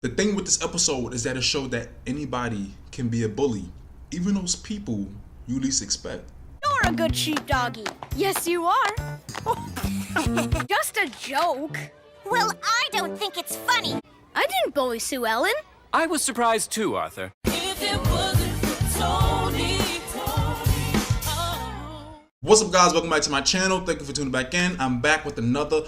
The thing with this episode is that it showed that anybody can be a bully, even those people you least expect. You're a good sheepdoggy. Yes, you are. Just a joke. Well, I don't think it's funny. I didn't bully Sue Ellen. I was surprised too, Arthur. What's up, guys? Welcome back to my channel. Thank you for tuning back in. I'm back with another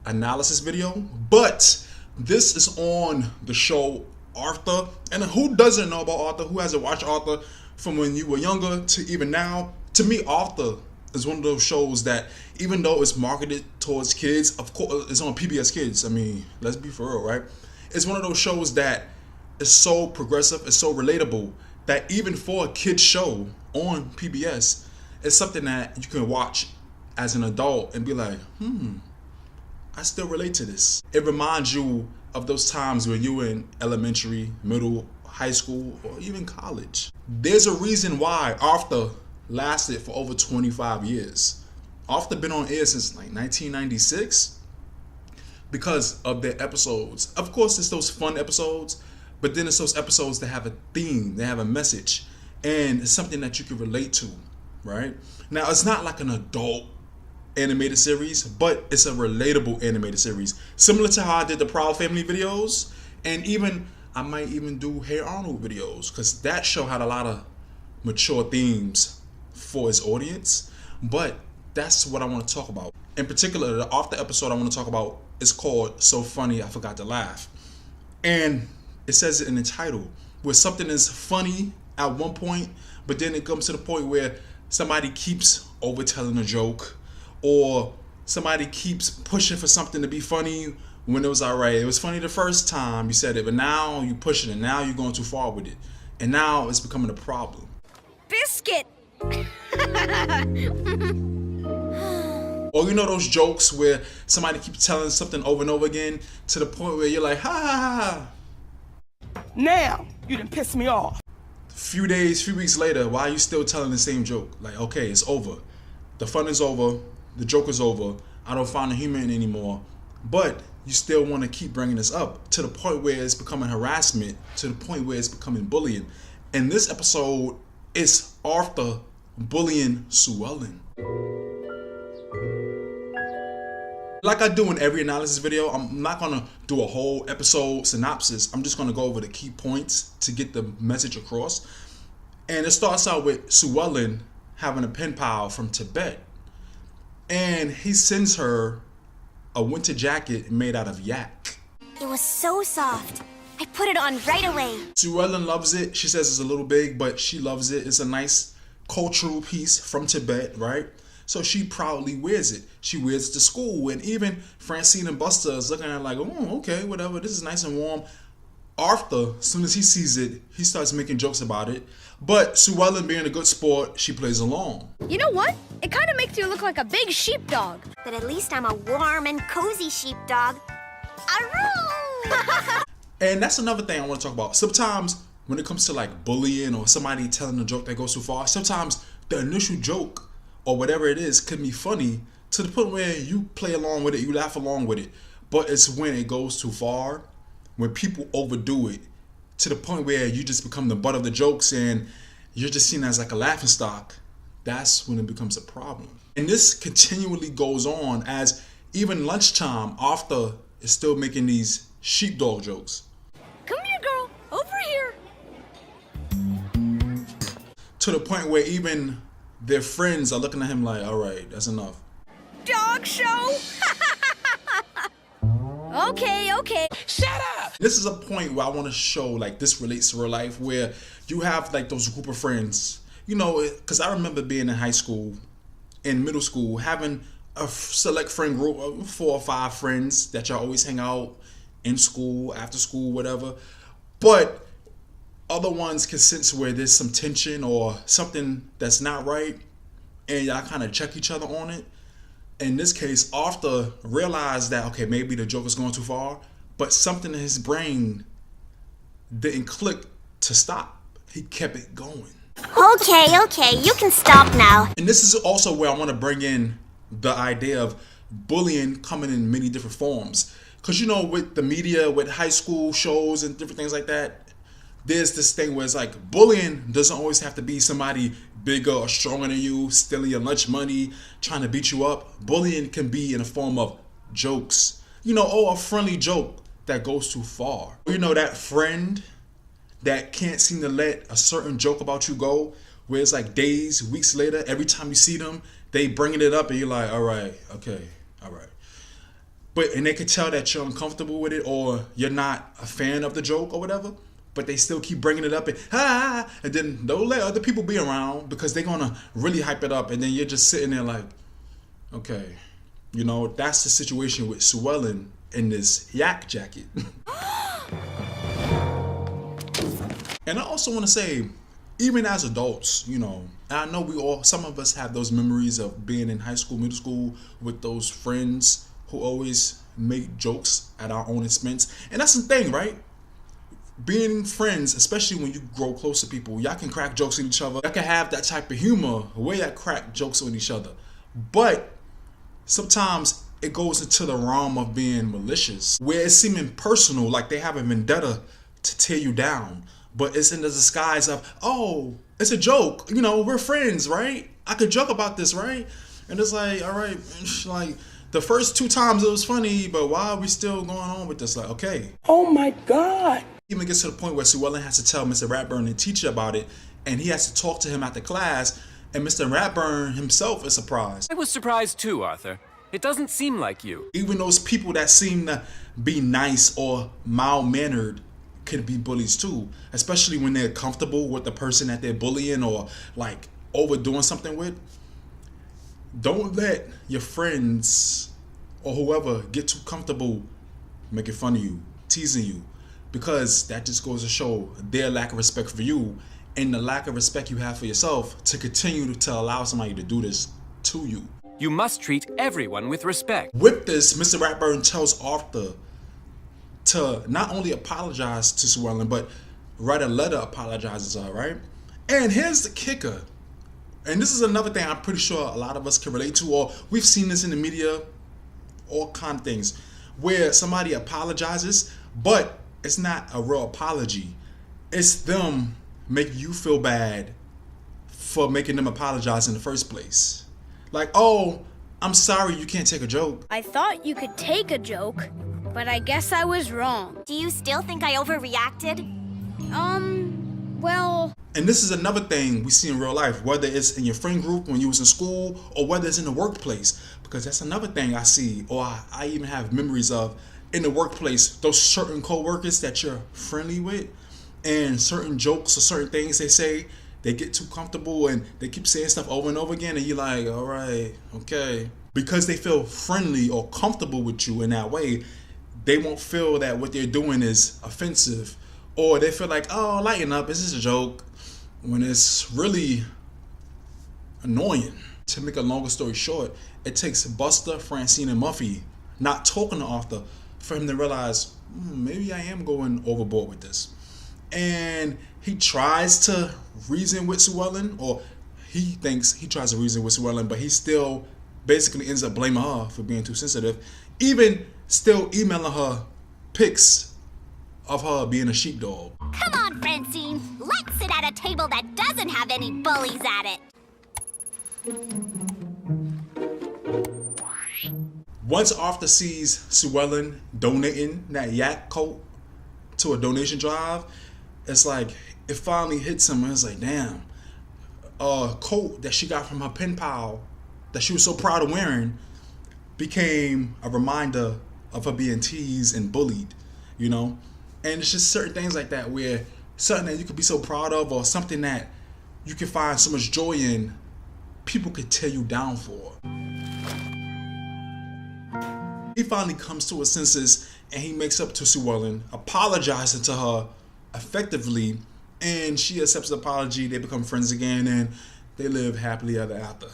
analysis video, but this is on the show Arthur. And who doesn't know about Arthur? Who hasn't watched Arthur from when you were younger to even now? To me, Arthur is one of those shows that, even though it's marketed towards kids, of course it's on PBS Kids. I mean, let's be for real, right? It's one of those shows that is so progressive, it's so relatable, that even for a kid's show on PBS, it's something that you can watch as an adult and be like, I still relate to this. It reminds you of those times when you were in elementary, middle, high school, or even college. There's a reason why Arthur lasted for over 25 years. Arthur been on air since like 1996 because of their episodes. Of course, it's those fun episodes, but then it's those episodes that have a theme, they have a message, and it's something that you can relate to, right? Now, it's not like an adult animated series, but it's a relatable animated series, similar to how I did the Proud Family videos, and even I might even do Hey Arnold videos, because that show had a lot of mature themes for its audience. But that's what I want to talk about. In particular, the after episode I want to talk about is called So Funny I Forgot to Laugh, and it says it in the title, where something is funny at one point, but then it comes to the point where somebody keeps overtelling a joke, or somebody keeps pushing for something to be funny when it was alright. It was funny the first time you said it, but now you pushing it, now you're going too far with it, and now it's becoming a problem. Biscuit. Or you know those jokes where somebody keeps telling something over and over again to the point where you're like, ha ha ha. Now, you done pissed me off. Few weeks later, why are you still telling the same joke? Like, okay, it's over. The fun is over. The joke is over. I don't find the humor in it anymore. But you still want to keep bringing this up to the point where it's becoming harassment, to the point where it's becoming bullying. And this episode is Arthur bullying Sue Ellen. Like I do in every analysis video, I'm not going to do a whole episode synopsis. I'm just going to go over the key points to get the message across. And it starts out with Sue Ellen having a pen pal from Tibet. And he sends her a winter jacket made out of yak. It was so soft. I put it on right away. Sue Ellen loves it. She says it's a little big, but she loves it. It's a nice cultural piece from Tibet, right? So she proudly wears it. She wears it to school. And even Francine and Buster is looking at her like, oh, okay, whatever. This is nice and warm. Arthur, as soon as he sees it, he starts making jokes about it. But Sue Ellen, being a good sport, she plays along. You know what? It kind of makes you look like a big sheepdog. But at least I'm a warm and cozy sheepdog. Aroo! And that's another thing I want to talk about. Sometimes when it comes to like bullying or somebody telling a joke that goes too far, sometimes the initial joke or whatever it is can be funny to the point where you play along with it, you laugh along with it. But it's when it goes too far, when people overdo it to the point where you just become the butt of the jokes and you're just seen as like a laughing stock, that's when it becomes a problem. And this continually goes on as even lunchtime, Arthur is still making these sheepdog jokes. Come here, girl. Over here. To the point where even their friends are looking at him like, all right, that's enough. Dog show? Okay. Shut up! This is a point where I want to show like this relates to real life, where you have like those group of friends, you know, because I remember being in high school, in middle school, having a select friend group of 4 or 5 friends that y'all always hang out in school, after school, whatever. But other ones can sense where there's some tension or something that's not right, and y'all kind of check each other on it. In this case, Arthur realized that, okay, maybe the joke is going too far, but something in his brain didn't click to stop. He kept it going. Okay, you can stop now. And this is also where I want to bring in the idea of bullying coming in many different forms. Because, you know, with the media, with high school shows and different things like that, there's this thing where it's like bullying doesn't always have to be somebody bigger or stronger than you, stealing your lunch money, trying to beat you up. Bullying can be in the form of jokes, you know, or a friendly joke that goes too far. You know, that friend that can't seem to let a certain joke about you go, where it's like days, weeks later, every time you see them, they bringing it up and you're like, all right, okay, all right. And they can tell that you're uncomfortable with it or you're not a fan of the joke or whatever, but they still keep bringing it up and then don't let other people be around because they're gonna really hype it up, and then you're just sitting there like, okay, you know, that's the situation with Sue Ellen in this yak jacket. And I also want to say, even as adults, you know, and I know some of us have those memories of being in high school, middle school with those friends who always make jokes at our own expense. And that's the thing, right? Being friends, especially when you grow close to people, y'all can crack jokes on each other. Y'all can have that type of humor where y'all crack jokes on each other. But sometimes it goes into the realm of being malicious, where it's seeming personal, like they have a vendetta to tear you down. But it's in the disguise of, oh, it's a joke. You know, we're friends, right? I could joke about this, right? And it's like, all right, like the first 2 times it was funny, but why are we still going on with this? Like, okay. Oh my God. Even gets to the point where Sue Ellen has to tell Mr. Ratburn, the teacher, about it, and he has to talk to him after class, and Mr. Ratburn himself is surprised. I was surprised too, Arthur. It doesn't seem like you. Even those people that seem to be nice or mild-mannered could be bullies too, especially when they're comfortable with the person that they're bullying or like overdoing something with. Don't let your friends or whoever get too comfortable making fun of you, teasing you, because that just goes to show their lack of respect for you and the lack of respect you have for yourself to continue to allow somebody to do this to you. You must treat everyone with respect. With this, Mr. Ratburn tells Arthur to not only apologize to Sue Ellen, but write a letter apologizing to her, right? And here's the kicker. And this is another thing I'm pretty sure a lot of us can relate to, or we've seen this in the media, all kind of things, where somebody apologizes, but it's not a real apology. It's them making you feel bad for making them apologize in the first place. Like, oh, I'm sorry you can't take a joke. I thought you could take a joke, but I guess I was wrong. Do you still think I overreacted? Well... And this is another thing we see in real life, whether it's in your friend group when you was in school or whether it's in the workplace, because that's another thing I see, or I even have memories of in the workplace, those certain co-workers that you're friendly with and certain jokes or certain things they say, they get too comfortable and they keep saying stuff over and over again and you're like, all right, okay. Because they feel friendly or comfortable with you in that way, they won't feel that what they're doing is offensive, or they feel like, oh, lighten up, this is a joke, when it's really annoying. To make a longer story short, it takes Buster, Francine, and Muffy not talking to Arthur for him to realize, maybe I am going overboard with this. And he tries to reason with Sue Ellen, or he thinks he tries to reason with Sue Ellen, but he still basically ends up blaming her for being too sensitive, even still emailing her pics of her being a sheepdog. Come on, Francine. Let's sit at a table that doesn't have any bullies at it. Once Arthur sees Sue Ellen donating that yak coat to a donation drive, it's like it finally hits him. And it's like, damn, a coat that she got from her pen pal that she was so proud of wearing became a reminder of her being teased and bullied, you know? And it's just certain things like that where something that you could be so proud of or something that you can find so much joy in, people could tear you down for. He finally comes to his senses and he makes up to Sue Ellen, apologizing to her effectively, and she accepts the apology. They become friends again and they live happily ever after,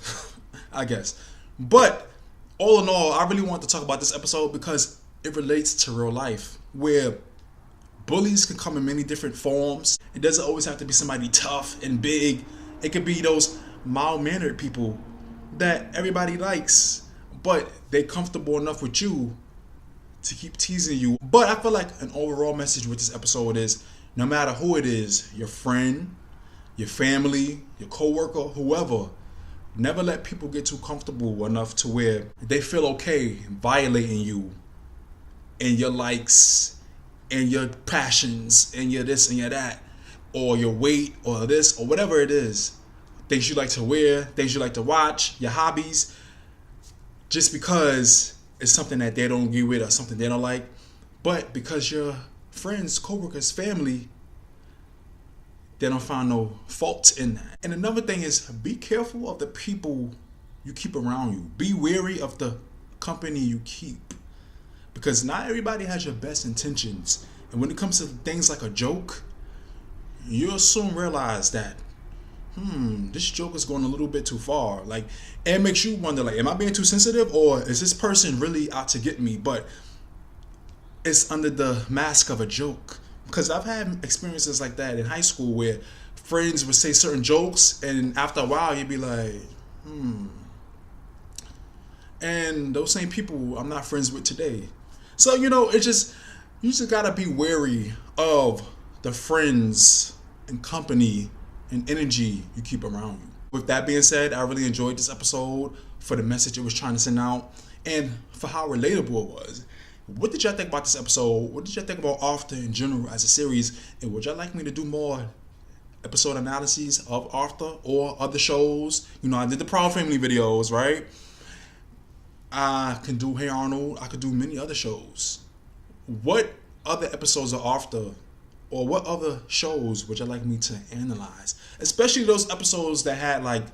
I guess. But all in all, I really want to talk about this episode because it relates to real life, where bullies can come in many different forms. It doesn't always have to be somebody tough and big. It could be those mild-mannered people that everybody likes, but they're comfortable enough with you to keep teasing you. But I feel like an overall message with this episode is, no matter who it is, your friend, your family, your coworker, whoever, never let people get too comfortable enough to where they feel okay violating you and your likes and your passions and your this and your that, or your weight or this or whatever it is. Things you like to wear, things you like to watch, your hobbies, just because it's something that they don't agree with or something they don't like, but because your friends, coworkers, family, they don't find no fault in that. And another thing is, be careful of the people you keep around you. Be wary of the company you keep, because not everybody has your best intentions. And when it comes to things like a joke, you'll soon realize that this joke is going a little bit too far. Like, it makes you wonder, like, am I being too sensitive, or is this person really out to get me? But it's under the mask of a joke. Because I've had experiences like that in high school where friends would say certain jokes, and after a while you'd be like, and those same people I'm not friends with today. So, you know, you just gotta be wary of the friends and company and energy you keep around you. With that being said, I really enjoyed this episode for the message it was trying to send out and for how relatable it was. What did y'all think about this episode? What did y'all think about Arthur in general as a series? And would y'all like me to do more episode analyses of Arthur or other shows? You know, I did the Proud Family videos, right? I can do Hey Arnold. I could do many other shows. What other episodes of Arthur or what other shows would you like me to analyze? Especially those episodes that had like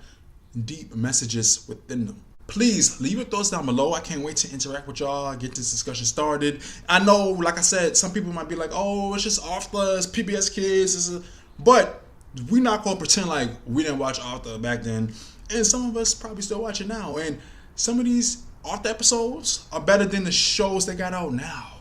deep messages within them. Please leave your thoughts down below. I can't wait to interact with y'all, get this discussion started. I know, like I said, some people might be like, oh, it's just Arthur, it's PBS Kids. But we're not going to pretend like we didn't watch Arthur back then. And some of us probably still watch it now. And some of these Arthur episodes are better than the shows that got out now.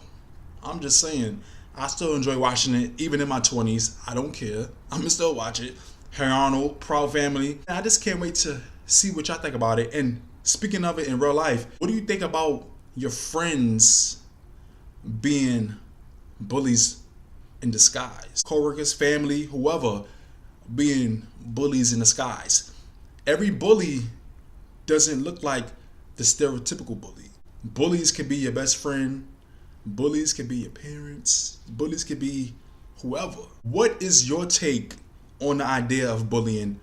I'm just saying. I still enjoy watching it, even in my 20s. I don't care. I'm going to still watch it. Hey Arnold, Proud Family. I just can't wait to see what y'all think about it. And speaking of it in real life, what do you think about your friends being bullies in disguise? Coworkers, family, whoever being bullies in disguise. Every bully doesn't look like the stereotypical bully. Bullies can be your best friend. Bullies can be your parents. Bullies can be whoever. What is your take on the idea of bullying?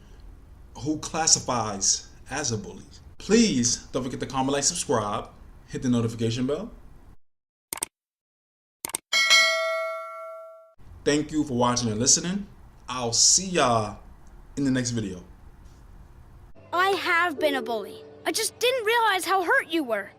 Who classifies as a bully? Please don't forget to comment, like, subscribe, hit the notification bell. Thank you for watching and listening. I'll see y'all in the next video. I have been a bully. I just didn't realize how hurt you were.